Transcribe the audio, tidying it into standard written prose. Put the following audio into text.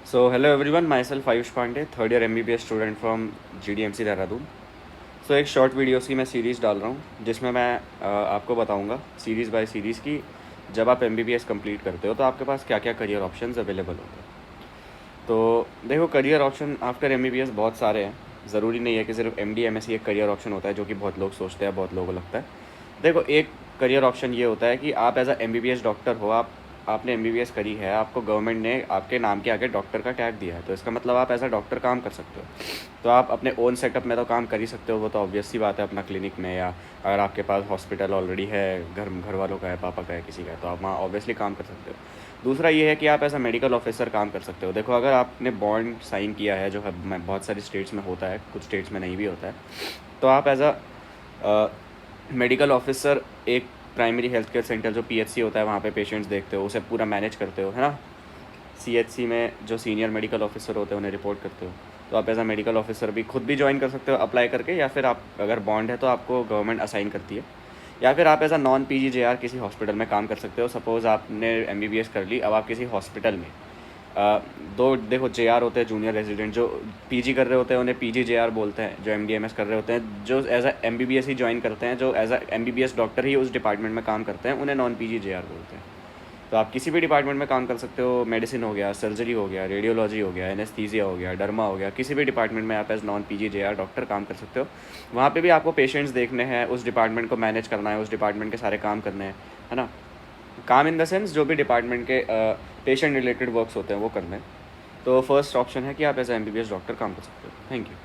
So hello everyone, myself Ayush Pandey, third year MBBS student from GDMC Dehradun. So एक short videos की मैं series डाल रहा हूँ जिसमें मैं आपको बताऊँगा सीरीज़ बाय सीरीज़ की जब आप MBBS कंप्लीट करते हो तो आपके पास क्या क्या करियर ऑप्शंस अवेलेबल होते हैं। तो देखो, करियर ऑप्शन आफ्टर MBBS बहुत सारे हैं। ज़रूरी नहीं है कि सिर्फ MD MSc एक करियर ऑप्शन होता है जो कि बहुत लोग सोचते हैं, बहुत लोगों को लगता है। देखो, एक करियर ऑप्शन ये होता है कि आप एज अ MBBS डॉक्टर हो, आपने MBBS करी है, आपको गवर्नमेंट ने आपके नाम के आगे डॉक्टर का टैग दिया है, तो इसका मतलब आप एज अ डॉक्टर काम कर सकते हो। तो आप अपने ओन सेटअप में तो काम कर ही सकते हो, वो तो ऑब्वियस सी बात है, अपना क्लिनिक में, या अगर आपके पास हॉस्पिटल ऑलरेडी है, घर वालों का है, पापा का है, किसी का है, तो आप वहाँ ऑब्वियसली काम कर सकते हो। दूसरा ये है कि आप एज अ मेडिकल ऑफिसर काम कर सकते हो। देखो, अगर आपने बॉन्ड साइन किया है, जो है बहुत सारी स्टेट्स में होता है, कुछ स्टेट्स में नहीं भी होता है, तो आप एज अ मेडिकल ऑफिसर एक प्राइमरी हेल्थ केयर सेंटर जो PHC होता है वहाँ पे पेशेंट्स देखते हो, उसे पूरा मैनेज करते हो, है ना। CHC में जो सीनियर मेडिकल ऑफिसर होते हैं उन्हें रिपोर्ट करते हो। तो आप एज अ मेडिकल ऑफिसर भी खुद भी ज्वाइन कर सकते हो अप्लाई करके, या फिर आप अगर बॉन्ड है तो आपको गवर्नमेंट असाइन करती है, या फिर आप एज अ नॉन PGJR किसी हॉस्पिटल में काम कर सकते हो। सपोज़ आपने MBBS कर ली, अब आप किसी हॉस्पिटल में दो, देखो, JR होते हैं, जूनियर रेजिडेंट। जो PG कर रहे होते हैं उन्हें PGJR बोलते हैं। जो MDMS कर रहे होते हैं, जो एज अ MBBS ही ज्वाइन करते हैं, जो एज अ MBBS डॉक्टर ही उस डिपार्टमेंट में काम करते हैं, उन्हें नॉन PGJR बोलते हैं। तो आप किसी भी डिपार्टमेंट में काम कर सकते हो। मेडिसिन हो गया, सर्जरी हो गया, रेडियोलॉजी हो गया, एनेस्थीसिया हो गया, डर्मा हो गया, किसी भी डिपार्टमेंट में आप एज नॉन PGJR डॉक्टर काम कर सकते हो। वहाँ पे भी आपको पेशेंट्स देखने हैं, उस डिपार्टमेंट को मैनेज करना है, उस डिपार्टमेंट के सारे काम करने हैं, है ना। काम इन द सेंस जो भी डिपार्टमेंट के पेशेंट रिलेटेड वर्क्स होते हैं वो करने हैं। तो फर्स्ट ऑप्शन है कि आप एज ए MBBS डॉक्टर काम कर सकते हो। Thank you.